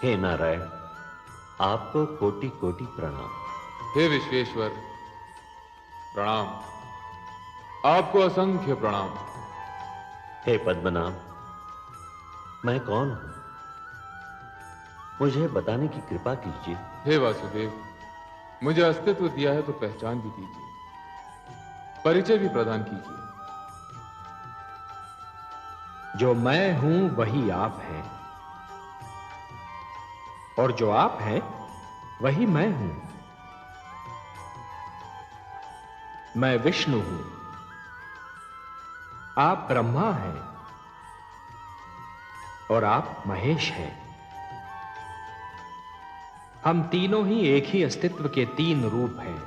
हे नारायण, आपको कोटि कोटि प्रणाम। हे विश्वेश्वर, प्रणाम। आपको असंख्य प्रणाम। हे पद्मनाभ, मैं कौन हूं, मुझे बताने की कृपा कीजिए। हे वासुदेव, मुझे अस्तित्व दिया है तो पहचान भी दीजिए, परिचय भी प्रदान कीजिए। जो मैं हूं वही आप हैं, और जो आप हैं वही मैं हूं। मैं विष्णु हूं, आप ब्रह्मा हैं, और आप महेश हैं। हम तीनों ही एक ही अस्तित्व के तीन रूप हैं,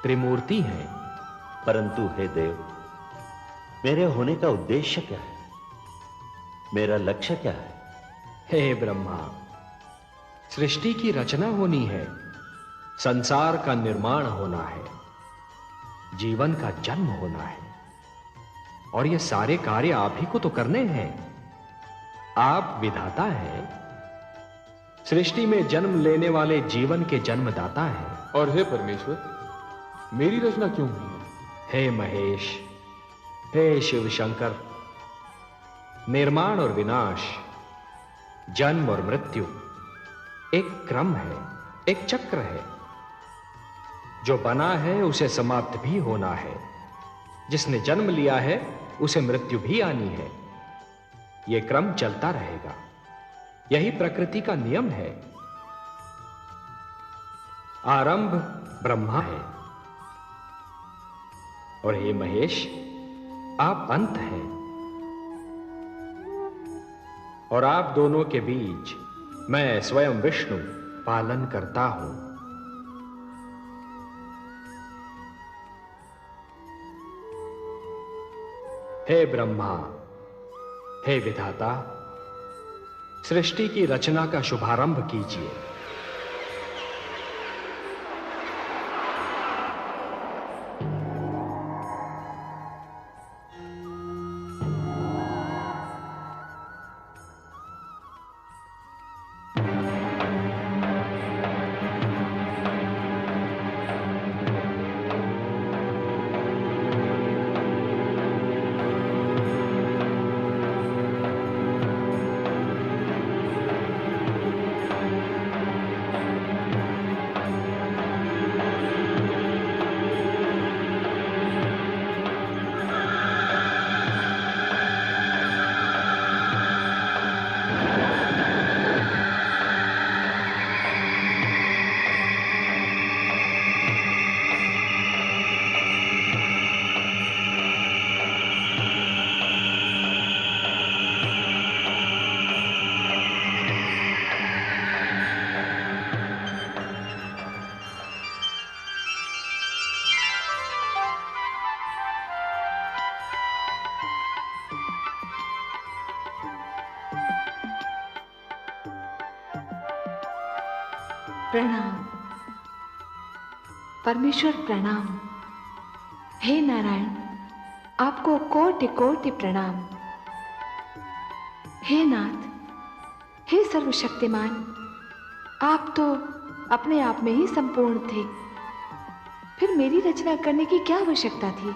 त्रिमूर्ति हैं। परंतु हे देव, मेरे होने का उद्देश्य क्या है, मेरा लक्ष्य क्या है? हे ब्रह्मा, सृष्टि की रचना होनी है, संसार का निर्माण होना है, जीवन का जन्म होना है, और ये सारे कार्य आप ही को तो करने हैं। आप विधाता हैं, सृष्टि में जन्म लेने वाले जीवन के जन्मदाता हैं। और हे परमेश्वर, मेरी रचना क्यों हुई है? हे महेश, हे शिव शंकर, निर्माण और विनाश, जन्म और मृत्यु एक क्रम है, एक चक्र है। जो बना है उसे समाप्त भी होना है, जिसने जन्म लिया है उसे मृत्यु भी आनी है। यह क्रम चलता रहेगा, यही प्रकृति का नियम है। आरंभ ब्रह्मा है, और हे महेश, आप अंत हैं, और आप दोनों के बीच मैं स्वयं विष्णु पालन करता हूं। हे ब्रह्मा, हे विधाता, सृष्टि की रचना का शुभारंभ कीजिए। प्रणाम परमेश्वर, प्रणाम। हे नारायण, आपको कोटि कोटि प्रणाम। हे नाथ, हे सर्वशक्तिमान, आप तो अपने आप में ही संपूर्ण थे, फिर मेरी रचना करने की क्या आवश्यकता थी?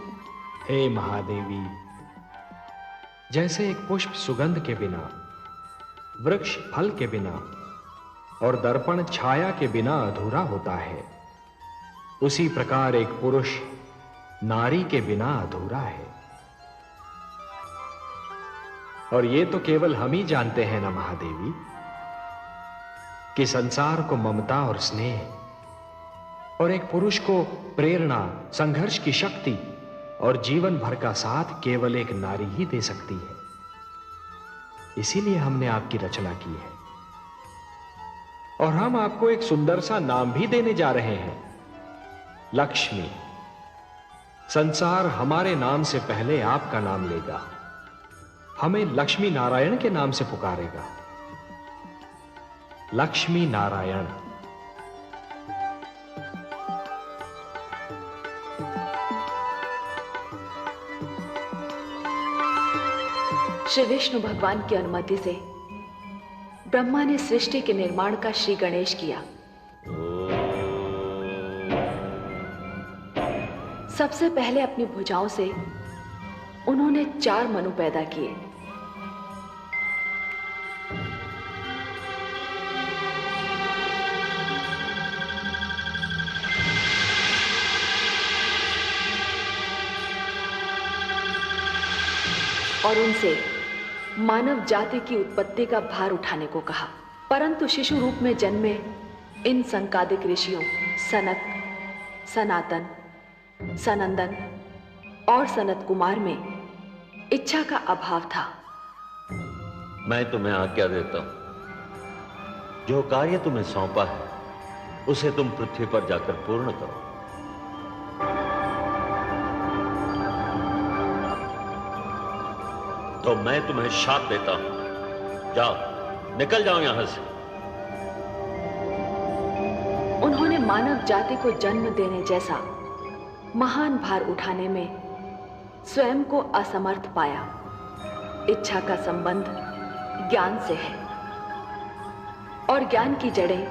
हे महादेवी, जैसे एक पुष्प सुगंध के बिना, वृक्ष फल के बिना और दर्पण छाया के बिना अधूरा होता है, उसी प्रकार एक पुरुष नारी के बिना अधूरा है। और ये तो केवल हम ही जानते हैं ना महादेवी, कि संसार को ममता और स्नेह और एक पुरुष को प्रेरणा, संघर्ष की शक्ति और जीवन भर का साथ केवल एक नारी ही दे सकती है। इसीलिए हमने आपकी रचना की है, और हम आपको एक सुंदर सा नाम भी देने जा रहे हैं, लक्ष्मी। संसार हमारे नाम से पहले आपका नाम लेगा, हमें लक्ष्मी नारायण के नाम से पुकारेगा। लक्ष्मी नारायण। श्री विष्णु भगवान की अनुमति से ब्रह्मा ने सृष्टि के निर्माण का श्री गणेश किया। सबसे पहले अपनी भुजाओं से उन्होंने 4 मनु पैदा किए। और उनसे मानव जाति की उत्पत्ति का भार उठाने को कहा। परंतु शिशु रूप में जन्मे इन संकादिक ऋषियों सनक, सनातन, सनंदन और सनत कुमार में इच्छा का अभाव था। मैं तुम्हें आज्ञा देता हूं, जो कार्य तुम्हें सौंपा है उसे तुम पृथ्वी पर जाकर पूर्ण करो। तो मैं तुम्हें शाप देता हूं, जाओ, निकल जाओ यहां से। उन्होंने मानव जाति को जन्म देने जैसा महान भार उठाने में स्वयं को असमर्थ पाया। इच्छा का संबंध ज्ञान से है और ज्ञान की जड़ें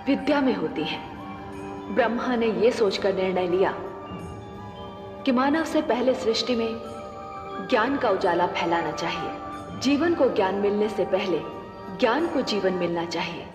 विद्या में होती हैं। ब्रह्मा ने यह सोचकर निर्णय लिया कि मानव से पहले सृष्टि में ज्ञान का उजाला फैलाना चाहिए। जीवन को ज्ञान मिलने से पहले ज्ञान को जीवन मिलना चाहिए।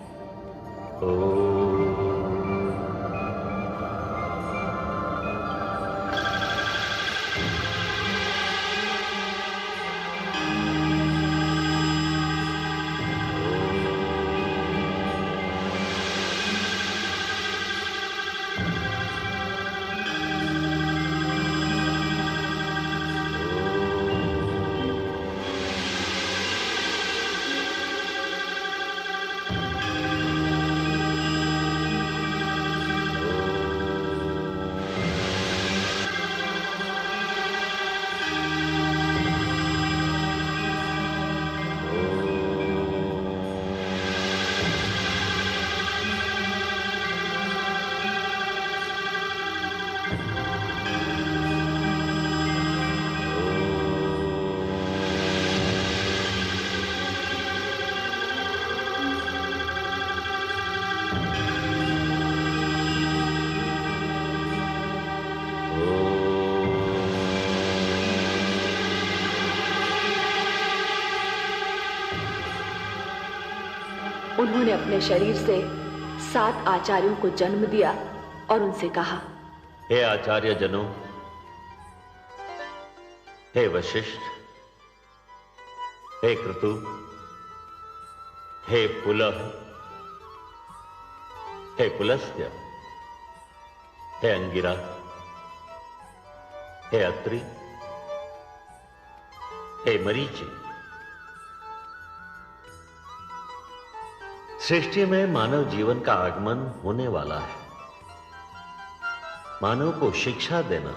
उन्होंने अपने शरीर से 7 आचार्यों को जन्म दिया और उनसे कहा, हे आचार्य जनों, हे वशिष्ठ, हे क्रतु, हे पुलह, हे पुलस्त्य, हे अंगिरा, हे अत्रि, हे मरीचि। सृष्टि में मानव जीवन का आगमन होने वाला है। मानव को शिक्षा देना,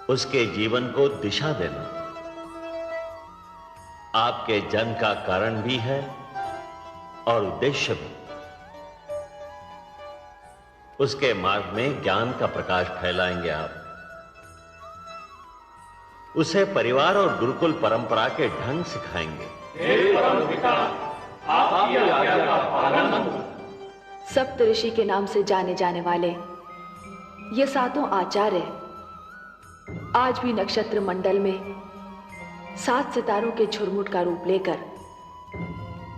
उसके जीवन को दिशा देना आपके जन्म का कारण भी है और उद्देश्य भी। उसके मार्ग में ज्ञान का प्रकाश फैलाएंगे आप। उसे परिवार और गुरुकुल परंपरा के ढंग सिखाएंगे। सप्त ऋषि के नाम से जाने जाने वाले ये 7 आचार्य आज भी नक्षत्र मंडल में 7 सितारों के झुरमुट का रूप लेकर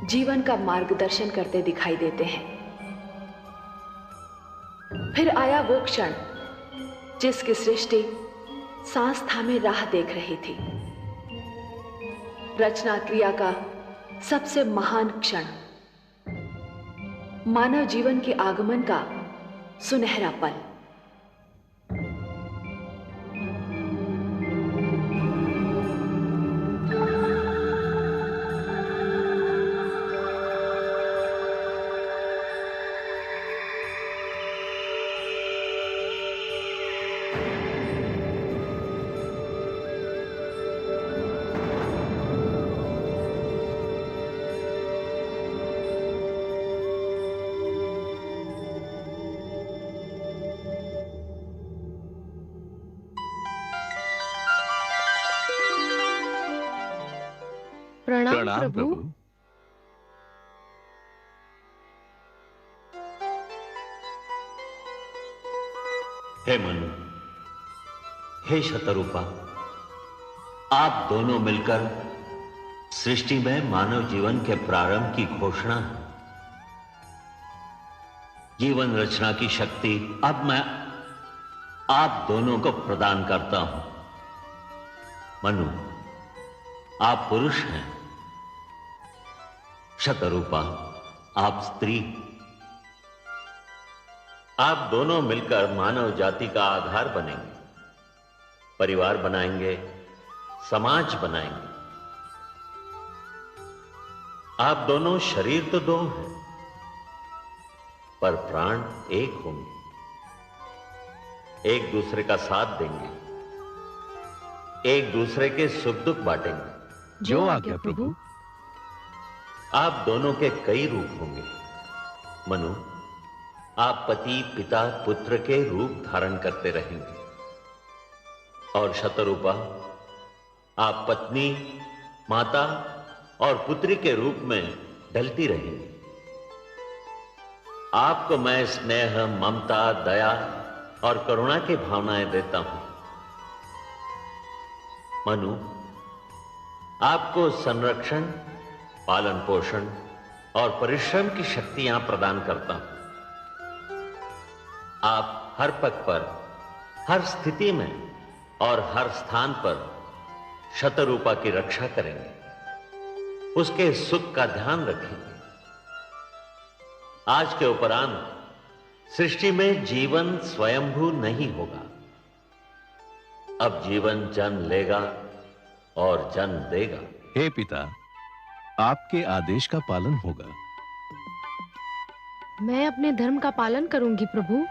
जीवन का मार्गदर्शन करते दिखाई देते हैं। फिर आया वो क्षण जिसकी सृष्टि सांस थामे राह देख रही थी। रचना क्रिया का सबसे महान क्षण, मानव जीवन के आगमन का सुनहरा पल। प्रणाम प्रभु। हे मनु, हे शतरूपा, आप दोनों मिलकर सृष्टि में मानव जीवन के प्रारंभ की घोषणा है। जीवन रचना की शक्ति अब मैं आप दोनों को प्रदान करता हूं। मनु, आप पुरुष हैं, शतरूपा आप स्त्री। आप दोनों मिलकर मानव जाति का आधार बनेंगे, परिवार बनाएंगे, समाज बनाएंगे। आप दोनों शरीर तो दो हैं, पर प्राण एक होंगे, एक दूसरे का साथ देंगे, एक दूसरे के सुख दुख बांटेंगे। जो आज्ञा प्रभु। आप दोनों के कई रूप होंगे। मनु, आप पति, पिता, पुत्र के रूप धारण करते रहेंगे, और शतरूपा आप पत्नी, माता और पुत्री के रूप में ढलती रहेंगी। आपको मैं स्नेह, ममता, दया और करुणा की भावनाएं देता हूं। मनु, आपको संरक्षण, पालन पोषण और परिश्रम की शक्तियां प्रदान करता हूं। आप हर पग पर, हर स्थिति में और हर स्थान पर शतरूपा की रक्षा करेंगे, उसके सुख का ध्यान रखेंगे। आज के उपरांत सृष्टि में जीवन स्वयंभू नहीं होगा। अब जीवन जन्म लेगा और जन्म देगा। हे पिता, आपके आदेश का पालन होगा। मैं अपने धर्म का पालन करूंगी प्रभु।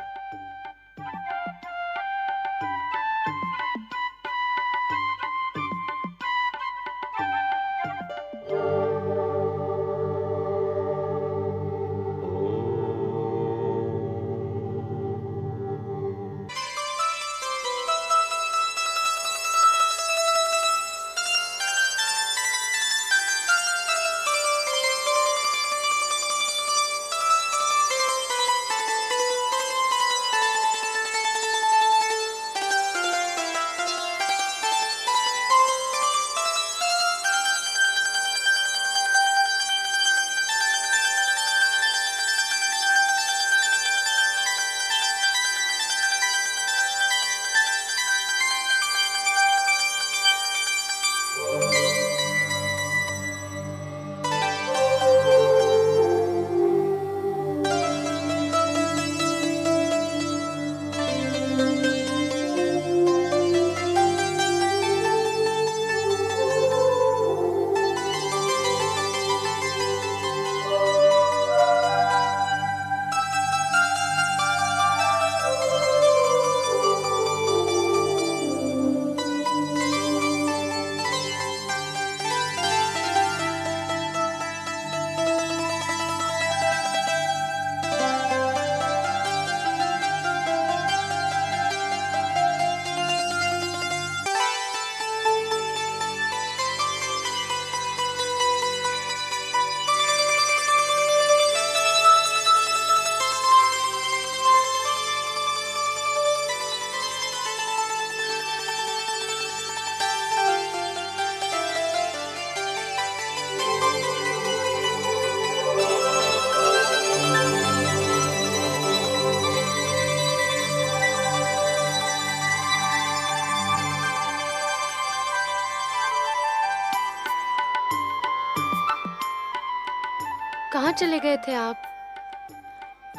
कहाँ चले गए थे आप?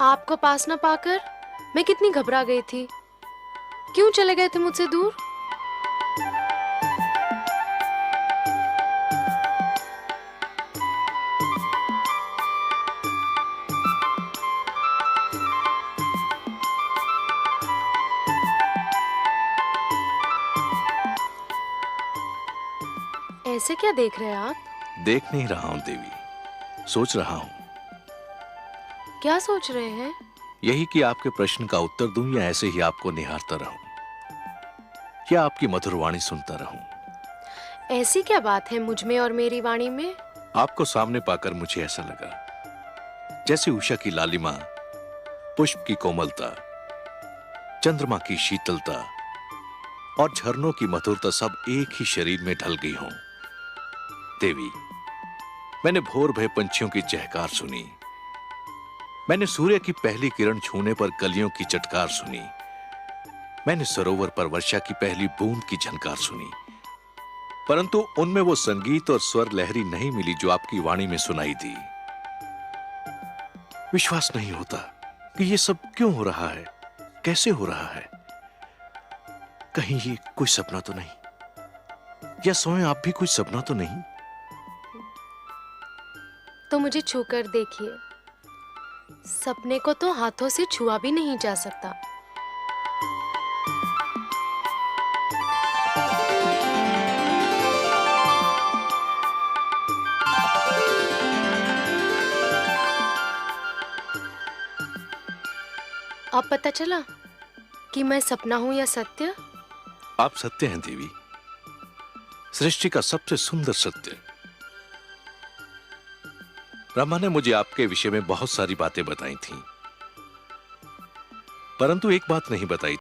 आपको पास न पाकर मैं कितनी घबरा गई थी। क्यों चले गए थे मुझसे दूर? ऐसे क्या देख रहे हैं आप? देख नहीं रहा हूं देवी, सोच रहा हूं। क्या सोच रहे हैं? यही कि आपके प्रश्न का उत्तर दूं या ऐसे ही आपको निहारता रहूं, या आपकी मधुर वाणी सुनता रहूं। ऐसी क्या बात है मुझ में और मेरी वाणी में? आपको सामने पाकर मुझे ऐसा लगा जैसे उषा की लालिमा, पुष्प की कोमलता, चंद्रमा की शीतलता और झरनों की मधुरता सब एक ही शरीर में ढल गई हों। देवी, मैंने भोर भय पंछियों की चहकार सुनी, मैंने सूर्य की पहली किरण छूने पर कलियों की चटकार सुनी, मैंने सरोवर पर वर्षा की पहली बूंद की झनकार सुनी, परंतु उनमें वो संगीत और स्वर लहरी नहीं मिली जो आपकी वाणी में सुनाई दी। विश्वास नहीं होता कि ये सब क्यों हो रहा है, कैसे हो रहा है। कहीं ये कोई सपना तो नहीं, या सोए आप भी कोई सपना तो नहीं? तो मुझे छूकर देखिए, सपने को तो हाथों से छुआ भी नहीं जा सकता। अब पता चला कि मैं सपना हूं या सत्य? आप सत्य हैं देवी, सृष्टि का सबसे सुंदर सत्य। ब्रह्मा ने मुझे आपके विषय में बहुत सारी बातें बताई थीं, परंतु एक बात नहीं बताई